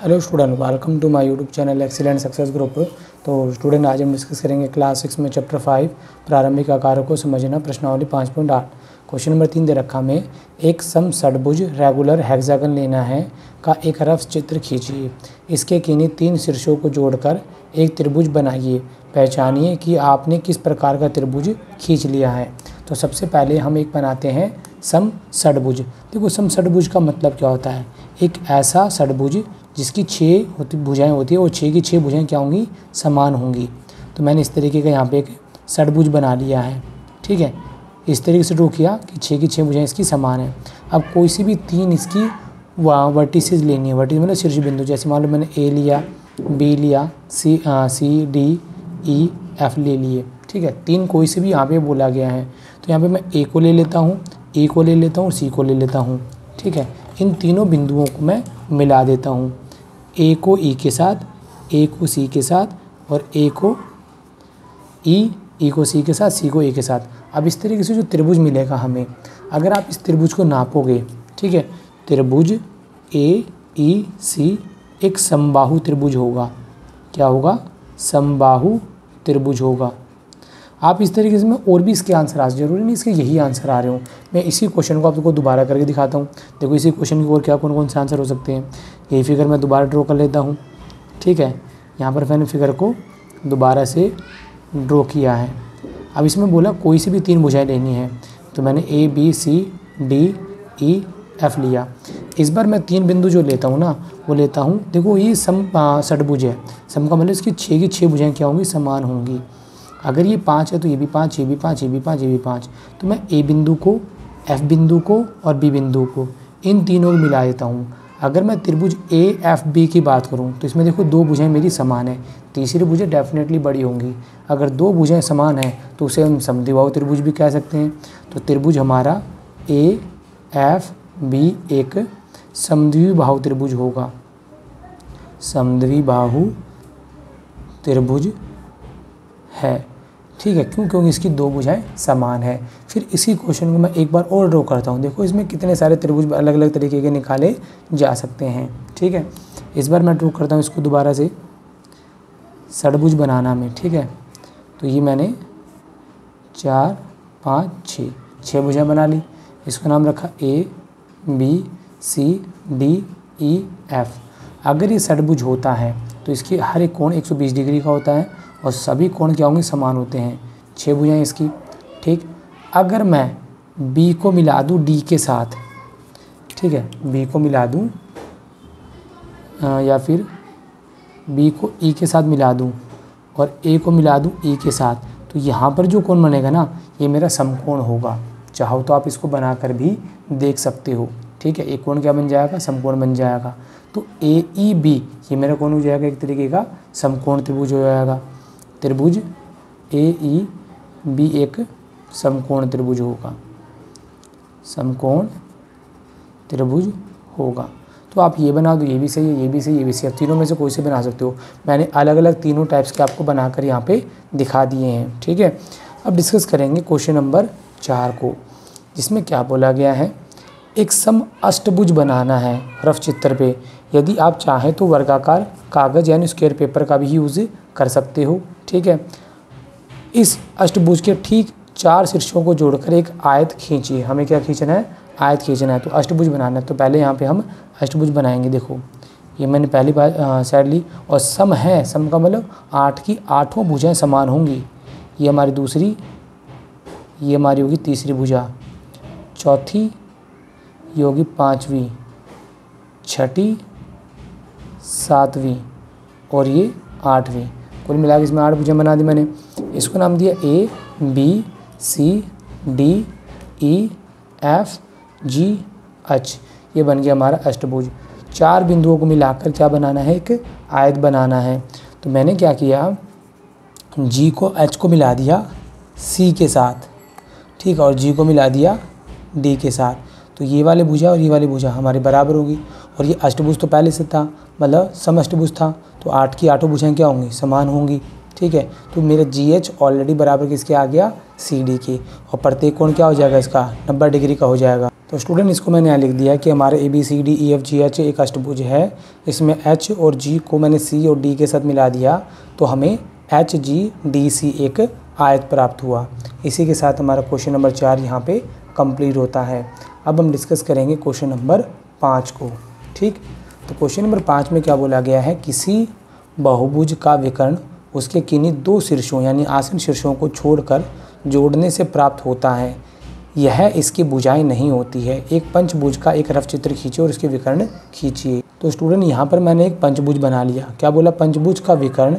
Hello student, welcome to my YouTube channel excellent success group. तो student, आज हम discuss करेंगे क्लास 6 में चैप्टर 5 प्रारंभिक आकारों को समझना, प्रश्नावली 5.8। क्वेश्चन नंबर 3 दे रखा में एक सम षटभुज रेगुलर हेक्सागन लेना है का एक रफ चित्र खींचिए। इसके किन्हीं 3 शीर्षों को जोड़कर एक त्रिभुज बनाइए। पहचानिए कि आपने किस प्रकार का त्रिभुज खींच लिया है। तो सबसे पहले हम एक बनाते हैं सम षटभुज। देखो, सम षटभुज का मतलब क्या होता है? एक ऐसा षटभुज जिसकी 6 भुजाएं होती है और 6 की 6 भुजाएं क्या होंगी? समान होंगी। तो मैंने इस तरीके का यहाँ पे एक षटभुज बना लिया है। ठीक है, इस तरीके से ड्रॉ किया कि 6 की 6 भुजाएं इसकी समान है। अब कोई सी भी 3 इसकी वर्टिसेस लेनी है। वर्टिस मतलब शीर्ष बिंदु। जैसे मान लो मैंने ए लिया, बी लिया, सी डी ई एफ ले लिए। ठीक है, 3 कोई से भी यहाँ पे बोला गया है। तो यहाँ पे मैं ए को ले लेता हूँ, ई को ले लेता हूँ और सी को ले लेता हूँ। ठीक है, इन तीनों बिंदुओं को मैं मिला देता हूँ। ए को ई के साथ, ए को सी के साथ और ए को ई को सी के साथ, सी को ए के साथ। अब इस तरीके से जो त्रिभुज मिलेगा हमें, अगर आप इस त्रिभुज को नापोगे, ठीक है, त्रिभुज ए ई सी एक समबाहु त्रिभुज होगा। क्या होगा? समबाहु त्रिभुज होगा। आप इस तरीके से, मैं और भी इसके आंसर आ, जरूरी नहीं इसके यही आंसर आ रहे हो। मैं इसी क्वेश्चन को आपको दोबारा करके दिखाता हूँ। देखो, इसी क्वेश्चन की और क्या कौन कौन से आंसर हो सकते हैं। यही फिगर मैं दोबारा ड्रॉ कर लेता हूँ। ठीक है, यहाँ पर मैंने फिगर को दोबारा से ड्रॉ किया है। अब इसमें बोला कोई सी भी 3 भुजाएं लेनी है। तो मैंने A B C D E F लिया। इस बार मैं 3 बिंदु जो लेता हूँ ना, वो लेता हूँ, देखो ये सम षटभुज है। सम का मतलब इसकी 6 की 6 भुजाएं क्या होंगी? समान होंगी। अगर ये 5 है तो ये भी 5, ये भी 5, ये भी 5, ये भी 5। तो मैं ए बिंदु को, एफ बिंदु को और बी बिंदु को, इन तीनों को मिला देता हूँ। अगर मैं त्रिभुज ए एफ बी की बात करूँ तो इसमें देखो 2 भुजाएं मेरी समान है, तीसरी भुजाएं डेफिनेटली बड़ी होंगी। अगर 2 भुजाएं समान हैं तो उसे हम समद्विबाहु त्रिभुज भी कह सकते हैं। तो त्रिभुज हमारा ए एफ बी एक समद्विबाहु त्रिभुज होगा। समद्विबाहु त्रिभुज है। ठीक है, क्यों? क्योंकि इसकी 2 भुजाएं समान है। फिर इसी क्वेश्चन को मैं एक बार और ड्रॉ करता हूँ। देखो, इसमें कितने सारे त्रिभुज अलग अलग तरीके के निकाले जा सकते हैं। ठीक है, इस बार मैं ड्रॉ करता हूँ इसको दोबारा से षटभुज बनाना में। ठीक है, तो ये मैंने 4 5 6 भुजाएं बना ली। इसका नाम रखा A B C D E F. अगर ये षटभुज होता है तो इसकी हर एक कोण 120 डिग्री का होता है और सभी कोण क्या होंगे? समान होते हैं। 6 भुजाएं इसकी। ठीक, अगर मैं बी को मिला दूँ डी के साथ, ठीक है, बी को मिला दूँ या फिर बी को ई के साथ मिला दूँ और ए को मिला दूँ ई के साथ, तो यहाँ पर जो कोण बनेगा ना, ये मेरा समकोण होगा। चाहो तो आप इसको बनाकर भी देख सकते हो। ठीक है, एक कोण क्या बन जाएगा? समकोण बन जाएगा। तो ए ई बी ये मेरा कोण हो जाएगा, एक तरीके का समकोण त्रिभुज हो जाएगा। त्रिभुज ए ई बी एक समकोण त्रिभुज होगा। समकोण त्रिभुज होगा। तो आप ये बना दो, ये भी सही है, ये भी सही है, ये भी सही है। तीनों में से कोई से बना सकते हो। मैंने अलग अलग तीनों टाइप्स के आपको बनाकर यहाँ पे दिखा दिए हैं। ठीक है, अब डिस्कस करेंगे क्वेश्चन नंबर 4 को, जिसमें क्या बोला गया है? एक सम अष्टभुज बनाना है रफ चित्र पे। यदि आप चाहें तो वर्गाकार कागज़ यानी स्क्वायर पेपर का भी यूज़ कर सकते हो। ठीक है, इस अष्टभुज के ठीक 4 शीर्षों को जोड़कर एक आयत खींचिए। हमें क्या खींचना है? आयत खींचना है। तो अष्टभुज बनाना है, तो पहले यहाँ पे हम अष्टभुज बनाएंगे। देखो, ये मैंने पहली बार साइड ली और सम है। सम का मतलब 8 की 8 भुजाएं समान होंगी। ये हमारी दूसरी, ये हमारी होगी तीसरी भुजा, चौथी ये होगी 5वीं, छठी 7वीं और ये 8वीं। कुल मिला के इसमें 8 भुजाएं बना दी मैंने। इसको नाम दिया A B C D E F G H. ये बन गया हमारा अष्टभुज। 4 बिंदुओं को मिलाकर क्या बनाना है? एक आयत बनाना है। तो मैंने क्या किया, जी को एच को मिला दिया सी के साथ, ठीक है, और जी को मिला दिया डी के साथ। तो ये वाले भुजा और ये वाली भुजा हमारी बराबर होगी। और ये अष्टभुज तो पहले से था, मतलब समअष्टभुज था, तो 8 की 8 भुजाएं क्या होंगी? समान होंगी। ठीक है, तो मेरा जी एच ऑलरेडी बराबर किसके आ गया? सी डी के। और प्रत्येक कोण क्या हो जाएगा इसका? 90 डिग्री का हो जाएगा। तो स्टूडेंट इसको मैंने यहाँ लिख दिया कि हमारे ABCDEFGH एक अष्टभुज है, इसमें H और G को मैंने C और D के साथ मिला दिया तो हमें HGDC एक आयत प्राप्त हुआ। इसी के साथ हमारा क्वेश्चन नंबर 4 यहाँ पे कंप्लीट होता है। अब हम डिस्कस करेंगे क्वेश्चन नंबर 5 को। ठीक, तो क्वेश्चन नंबर 5 में क्या बोला गया है, किसी बहुभुज का विकर्ण उसके किन्हीं दो शीर्षों यानी आसन शीर्षों को छोड़कर जोड़ने से प्राप्त होता है, यह इसकी भुजाएं नहीं होती है। एक पंचभुज का एक रफ चित्र खींचिए और इसके विकर्ण खींचिए। तो स्टूडेंट यहाँ पर मैंने एक पंचभुज बना लिया। क्या बोला, पंचभुज का विकर्ण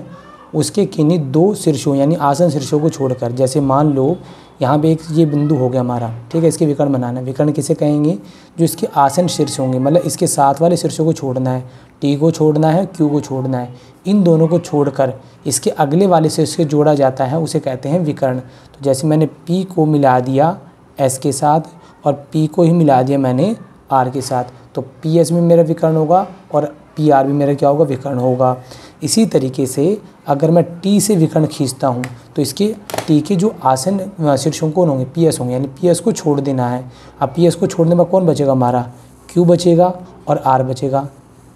उसके किन्हीं दो शीर्षों यानी आसन शीर्षों को छोड़कर, जैसे मान लो यहाँ पे एक ये बिंदु हो गया हमारा, ठीक है, इसके विकर्ण बनाना है। विकर्ण किसे कहेंगे, जो इसके आसन शीर्ष होंगे, मतलब इसके साथ वाले शीर्षों को छोड़ना है, टी को छोड़ना है, क्यू को छोड़ना है, इन दोनों को छोड़कर इसके अगले वाले शीर्ष से जोड़ा जाता है, उसे कहते हैं विकर्ण। तो जैसे मैंने पी को मिला दिया एस के साथ और पी को ही मिला दिया मैंने आर के साथ, तो पी एस भी मेरा विकर्ण होगा और पी आर भी मेरा क्या होगा, विकर्ण होगा। इसी तरीके से अगर मैं टी से विकर्ण खींचता हूँ तो इसके टी के जो आसन शीर्षों कौन होंगे, पी एस होंगे, यानी पी एस को छोड़ देना है। अब पी एस को छोड़ने में कौन बचेगा, हमारा क्यू बचेगा और आर बचेगा।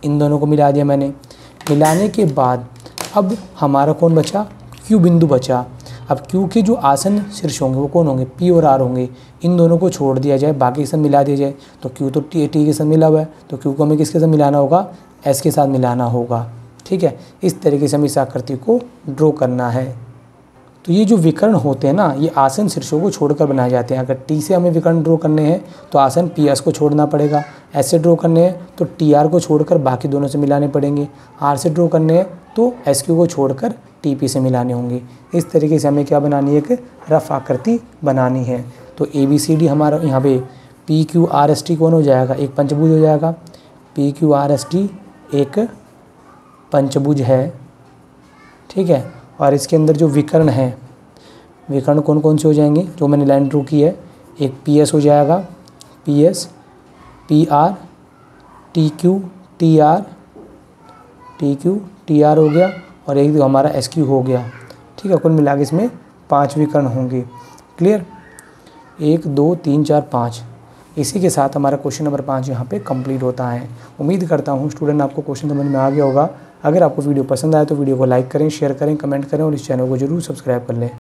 इन दोनों को मिला दिया मैंने। मिलाने के बाद अब हमारा कौन बचा, क्यू बिंदु बचा। अब क्यू के जो आसन शीर्ष होंगे वो कौन होंगे, पी और आर होंगे। इन दोनों को छोड़ दिया जाए, बाकी के साथ मिला दिया जाए। तो क्यू तो टी के साथ मिला हुआ है, तो क्यू को हमें किसके साथ मिलाना होगा, एस के साथ मिलाना होगा। ठीक है, इस तरीके से हमें इस आकृति को ड्रॉ करना है। तो ये जो विकर्ण होते हैं ना, ये आसन शीर्षों को छोड़कर बनाए जाते हैं। अगर टी से हमें विकर्ण ड्रॉ करने हैं तो आसन पी एस को छोड़ना पड़ेगा, एस से ड्रॉ करने हैं तो टी आर को छोड़कर बाकी दोनों से मिलाने पड़ेंगे, आर से ड्रॉ करने हैं तो एस क्यू को छोड़कर टी पी से मिलाने होंगे। इस तरीके से हमें क्या बनानी है, एक रफ आकृति बनानी है। तो ABCD हमारा यहाँ पे PQRST कौन हो जाएगा, एक पंचभुज हो जाएगा। PQRST एक पंचभुज है, ठीक है। और इसके अंदर जो विकर्ण है, विकर्ण कौन कौन से हो जाएंगे, जो मैंने लाइन ड्रॉ की है, एक PS हो जाएगा, PS, PR, TQ, TR हो गया और एक जो हमारा SQ हो गया। ठीक है, कुल मिला के इसमें 5 विकर्ण होंगे। क्लियर, 1 2 3 4 5। इसी के साथ हमारा क्वेश्चन नंबर 5 यहाँ पे कंप्लीट होता है। उम्मीद करता हूँ स्टूडेंट आपको क्वेश्चन समझ में आ गया होगा। अगर आपको वीडियो पसंद आए तो वीडियो को लाइक करें, शेयर करें, कमेंट करें और इस चैनल को जरूर सब्सक्राइब कर लें।